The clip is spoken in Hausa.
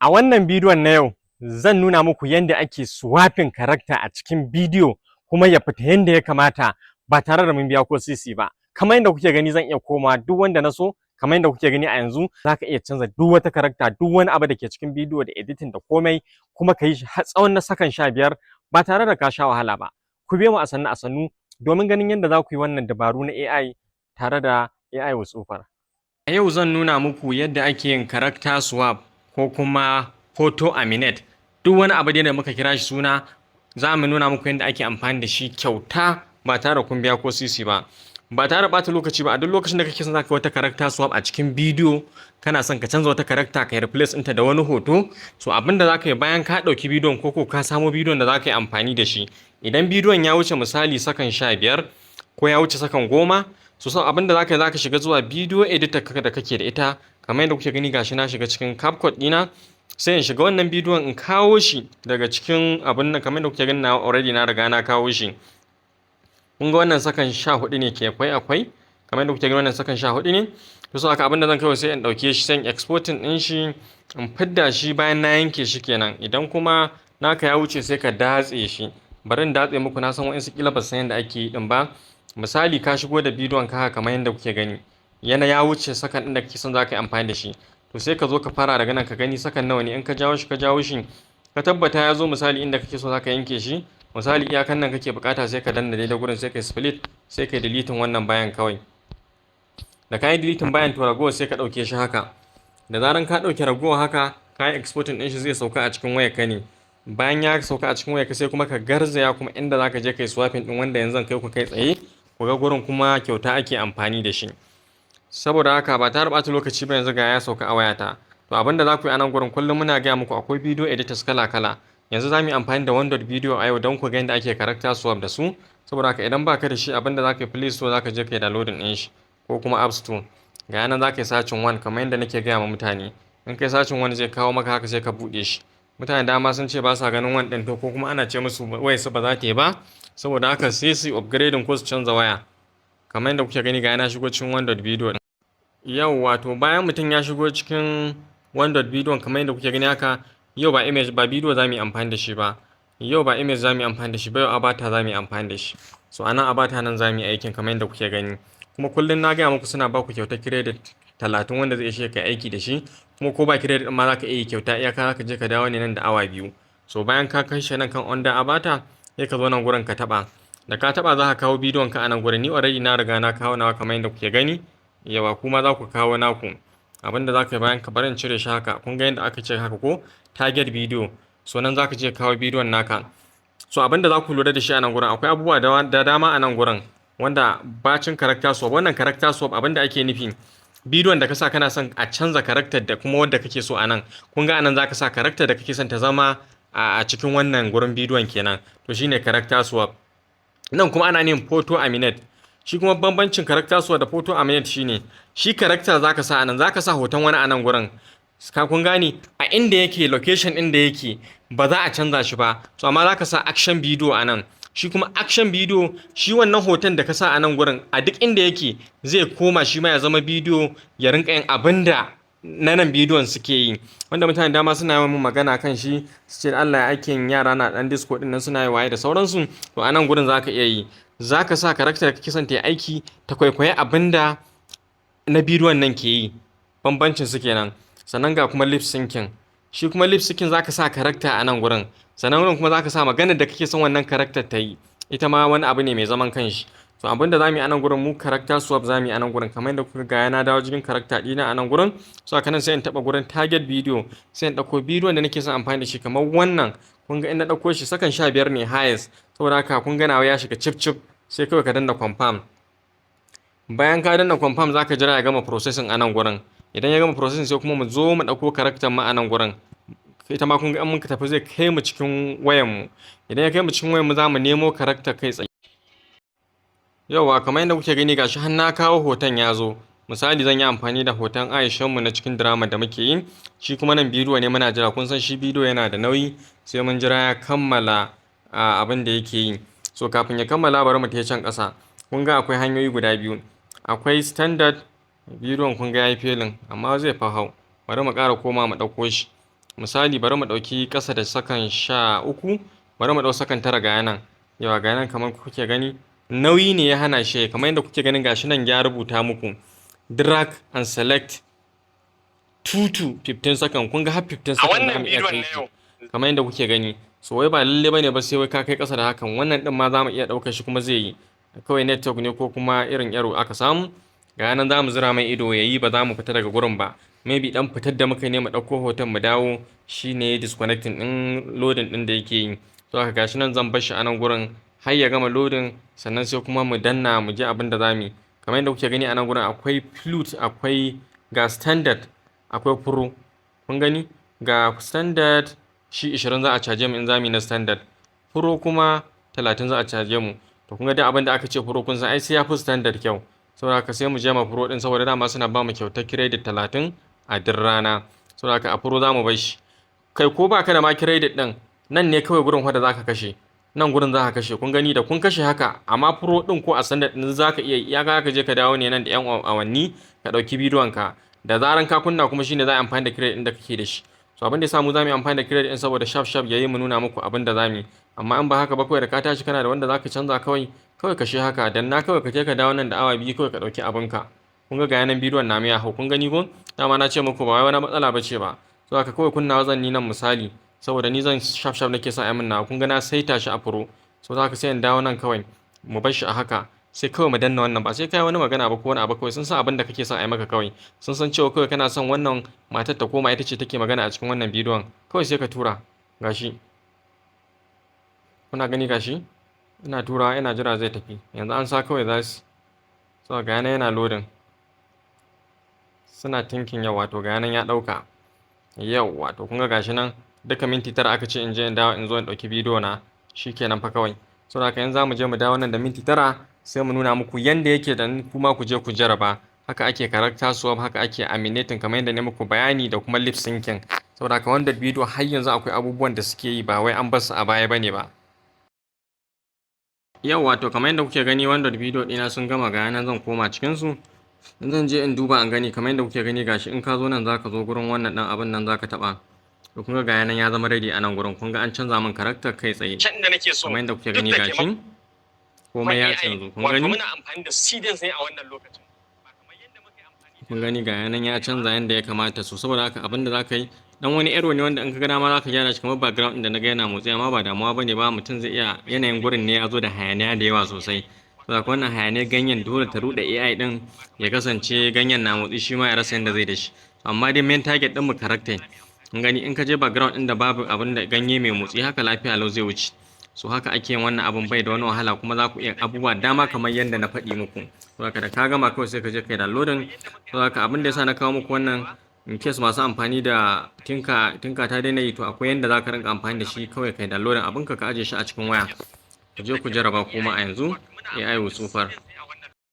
A wannan bidiyon na yau zan nuna muku yadda ake swapping character a cikin bidiyo kuma ya fita yadda ya kamata ba tare da mun biya ko sisi ba. Kamar yadda kuke gani zan iya komawa duk wanda na so, kamar yadda kuke gani a yanzu zaka iya canza duk wata character, duk wani abu da ke cikin bidiyo da editing da komai kuma ka yi shi har tsawon na sakan 15 ba tare da ka sha wahala ba. Ku biyo mu a sannu domin ganin yadda za ku yi wannan dabaru na AI tare da AI Whisper. A yau zan nuna muku yadda ake yin character swap ko kuma hoto Animate. Duk wani abu da muka kira shi suna za mu nuna muku yadda ake amfani da shi kyauta ba tare da kun biya ko sisi ba. Ba tare da ɓata lokaci ba, a duk lokacin da kake son zaka wata character swap a cikin bidiyo, kana son ka canza wata character ka replace ɗinta da wani hoto, so abin da zaka yi bayan ka ɗauki bidiyon ko ka samo bidiyon da zaka yi amfani da shi. Idan bidiyon ya wuce misali sakan 15 ko ya wuce sakan 10, so abin da zaka yi zaka shiga zuwa bidiyo editor da kake da ita, kamar yadda kuke gani gashi na shiga cikin CapCut ɗina, sai in shiga wannan bidiyon in kawo shi daga cikin abin nan, kamar yadda kuke gani na already na riga na kawo shi. Kun ga wannan sakan 14 ne ke akwai, kamar yadda kuke gani wannan sakan 14 ne. To so haka abin da zan kai sai in dauke shi, sai in exporting din shi, in fidda shi bayan na yanke shi kenan. Idan kuma naka ya wuce sai ka datse shi. Bari in datse muku, na san wa'insu kila ba san yadda ake yi din ba. Misali ka shigo da bidiyon ka haka kamar yadda kuke gani, yana ya wuce sakan din da kake son zaka yi amfani da shi. To sai ka zo ka fara daga nan ka gani sakan nawa ne, in ka jawo shi ka tabbata ya zo misali inda kake so zaka yanke shi. Misali iyakan nan kake bukata, sai ka danna daidai gurin, sai ka split, sai ka deleting wannan bayan kawai. Da ka yi deleting bayan to ragowa sai ka dauke shi haka. Da zaran ka dauke ragowa haka, ka yi exporting din shi zai sauka a cikin wayarka ne. Bayan ya sauka a cikin wayarka sai kuma ka garzaya kuma inda zaka je kai swapping din wanda yanzu zan kai ku kai tsaye. Ku ga gurin kuma kyauta ake amfani da shi. Saboda haka ba tare ɓata lokaci ba, yanzu ga ya sauka a wayata. To abinda za ku yi a nan gurin, kullum muna gaya muku akwai video editors kala-kala. Yanzu za mu yi amfani da wannan bidiyo a yau don ku ga yadda ake character swap da su. Saboda haka idan baka da shi, abinda za ka yi Play Store za ka je ka yi downloading din shi, ko kuma App Store. Ga yanan za ka yi searching one kamar yadda nake gaya ma mutane. In kai searching one zai kawo maka haka, sai ka buɗe shi. Mutane dama sun ce ba sa ganin one ɗin, to ko kuma ana ce musu wayarsu ba za ta yi ba. Saboda haka sai su upgrading ko su canza waya. Kamar yadda kuke gani ga yana shigo cikin one bidiyo. Yau wato bayan mutum ya shigo cikin one bidiyon kamar yadda kuke gani haka, yau ba image ba bidiyo za mu yi amfani da shi ba. Yau ba image za mu yi amfani da shi ba, yau avatar za mu yi amfani da shi. So anan avatar nan za mu yi aikin kamar yadda kuke gani. Kuma kullum na gaya muku suna ba ku kyautar credit 30 wanda zai ishe ka aiki da shi. Kuma ko ba credit ma za ka iya kyauta, iyaka za ka je ka dawo ne nan da awa 2. So bayan ka kai shi nan kan under avatar, sai ka zo nan gurin ka taba. Da ka taba za ka kawo bidiyon ka a nan gurin. Ni already na riga na kawo nawa kamar yadda kuke gani. Yawa kuma za ku kawo naku. Abinda za ka yi bayan ka barin cire shi haka, kun ga yadda aka ce haka ko target bidiyo. So nan za ka je kawo bidiyon naka. So abinda za ku lura da shi a nan gurin, akwai abubuwa da dama a nan gurin wanda bacin character swap. Wannan character swap abinda ake nufi, bidiyon da ka sa kana son a canza character da kuma wanda kake so a nan. Kun ga anan za ka sa character da kake son ta zama a cikin wannan gurin bidiyon kenan. To shine character swap. Nan kuma ana yin photo Animate. Shi kuma bambancin character swap da photo Animate shine, shi character zaka sa anan, zaka sa hoton wani anan gurin. Ka kun gani a inda yake, location inda yake ba za a canza shi ba. So amma zaka sa action video anan. Shi kuma action video, shi wannan hoton da ka sa anan gurin a duk inda yake zai koma shi ma ya zama bidiyo, ya rinka yin abinda na nan bidiyon suke yi. Wanda mutane dama suna yawan magana kan shi, su ce Allah ya aikin yara na dan disco din nan suna yi waye da sauransu. To anan gurin zaka iya yi. Za ka sa character da kake son ta yi aiki ta kwaikwayi abinda na bidiyon nan ke yi. Bambancin su kenan. Sannan ga kuma lip syncing. Shi kuma lip syncing za ka sa character a nan gurin. Sannan wurin kuma za ka sa maganar da kake son wannan character ta yi. Ita ma wani abu ne mai zaman kanshi. So abinda za mu yi a nan gurin, mu character swap za mu yi a nan gurin. Kamar yadda kuka ga yana dawo cikin character ɗina a nan gurin. So haka nan sai in taɓa gurin target video. Sai in ɗauko bidiyon da nake son amfani da shi kamar wannan. Kun ga in na ɗauko shi sakan 15 ne highest. Saboda haka kun ga nawa ya shiga cip. Sai kawai ka danna confirm. Bayan ka danna confirm za ka jira ya gama processing a nan gurin. Idan ya gama processing sai kuma mu zo mu ɗauko character ma a nan gurin. Ita ma kun ga in muka tafi zai kai mu cikin wayan mu. Idan ya kai mu cikin wayan mu za mu nemo character kai tsaye. Yauwa kamar yadda kuke gani gashi har na kawo hoton ya zo. Misali zan yi amfani da hoton Aishan mu na cikin drama da muke yi. Shi kuma nan bidiyo ne muna jira. Kun san shi bidiyo yana da nauyi, sai mun jira ya kammala abin da yake yi. So kafin ya kammala bari mu tafi can ƙasa. Kun ga akwai hanyoyi guda biyu. Akwai standard bidiyon, kun ga yayi failing amma zai fa hau. Bari mu ƙara koma mu ɗauko shi. misali bari mu ɗauki ƙasa da sakan 13, bari mu ɗau sakan 9 ga yanan. Yawa ga yanan kamar kuke gani nauyi ne ya hana shi, kamar yadda kuke ganin gashi nan ya rubuta muku drag and select 2 to 15 second. Kun ga har 15 second za mu iya kai shi kamar yadda kuke gani. So wai ba lalle bane ba sai wai ka kai ƙasa da hakan, wannan din ma za mu iya ɗaukar shi kuma zai yi, kawai network ne ko kuma irin error aka samu. Ga yanan za mu zira mai ido yayi, ba za mu fita daga gurin ba, maybe dan fitar da muka ne mu ɗauko hoton mu dawo shine disconnecting din loading din da yake yi. To haka gashi nan zan bar shi a nan gurin har ya gama loading, sannan sai kuma mu danna mu ji abin da za mu yi. Kamar yadda kuke gani a nan gurin akwai flute, akwai ga standard, akwai pro. Kun gani ga standard shi 20 za a caje mu in za mu yi na standard, pro kuma 30 za a caje mu. To kun ga duk abin da aka ce pro kun san ai sai ya fi standard kyau, saboda haka sai mu je ma pro din, saboda dama suna ba mu kyautar credit 30 a duk rana. Saboda haka a pro za mu bar shi. Kai ko ba ka da ma credit din, nan ne kawai gurin wanda za ka kashe, nan gurin za ka kashe. Kun gani da kun kashe haka, amma pro din ko a standard din za ka iya ka je ka dawo ne nan da yan awanni ka ɗauki bidiyon ka, da zaran ka kunna kuma shine za a amfani da credit din da kake da shi. So abin da yasa mu za mu yi amfani da credit din saboda sharp yayi mu nuna muku abin da za mu yi. Amma in ba haka ba, kawai da ka tashi kana da wanda za ka canza, kawai kashe haka, dan na kawai ka je ka dawo nan da awa 2 kawai ka ɗauki abinka. Kun ga yanan bidiyon na ya hau, kun gani ko dama na ce muku ba wai wani matsala bace ba. So haka kawai kunnawa zan ni nan misali, saboda ni zan sharp nake son ai min na, kun ga na saita shi a pro. So haka sai in dawo nan kawai mu bar shi a haka, sai kawai mu danna wannan, ba sai kai wani magana ba ko wani abu, kawai sun san abin da kake son ai maka, kawai sun san cewa kawai kana son wannan matar ta koma ita ce take magana a cikin wannan bidiyon, kawai sai ka tura. Gashi kuna gani, gashi ina turawa ina jira zai tafi, yanzu an sa kawai za su. So ga yana loading, suna tinkin yau, wato ga nan ya ɗauka yau, wato kun ga gashi nan duka minti 9 aka ce in je in dawo in zo in ɗauki bidiyo na, shikenan fa kawai. So haka yanzu za mu je mu dawo nan da minti 9 sai mu nuna muku yanda yake, da kuma ku je ku jaraba. Haka ake character swap, haka ake animating kamar yadda ne muku bayani, da kuma lip syncing. Saboda haka wanda bidiyo har yanzu akwai abubuwan da suke yi, ba wai an bar su a baya bane ba. Yau wato kamar yadda kuke gani wanda bidiyo ɗina sun gama, ga nan zan koma cikin su, in zan je in duba an gani. Kamar yadda kuke gani gashi, in ka zo nan zaka zo gurin wannan dan abin nan zaka taba, to kun ga nan ya zama ready a nan gurin. Kun ga an canza min character kai tsaye kamar yadda kuke gani gashi komai ya canzu. Kun gani muna amfani da seedings ne a wannan lokacin, ba kamar yadda muke amfani. Kun gani ga nan ya canza yanda ya kamata. So saboda haka abin da zaka yi, dan wani error ne wanda in ka ga dama zaka gyara shi, kamar background din da naga yana motsi, amma ba damuwa bane ba, mutum zai iya, yanayin gurin ne ya zo da hayaniya da yawa sosai. Saboda wannan hayaniyar ganyen dole ta ruɗe AI din ya kasance ganyen na motsi, shi ma ya rasa yanda zai da shi. Amma dai main target din mu character. Kun gani in ka je background din da babu abin da ganye mai motsi, haka lafiya lau zai wuce. So haka ake yin wannan abin, bai da wani wahala, kuma za ku iya abubuwa dama kamar yadda na faɗi muku. So haka da ka gama kawai sai ka je kai downloading. So haka abin da yasa na kawo muku wannan, in case masu amfani da tinka ta daina yi, to akwai yanda za ka rinka amfani da shi, kawai kai downloading abinka ka aje shi a cikin waya. Ku je ku jarraba kuma a yanzu AI will super.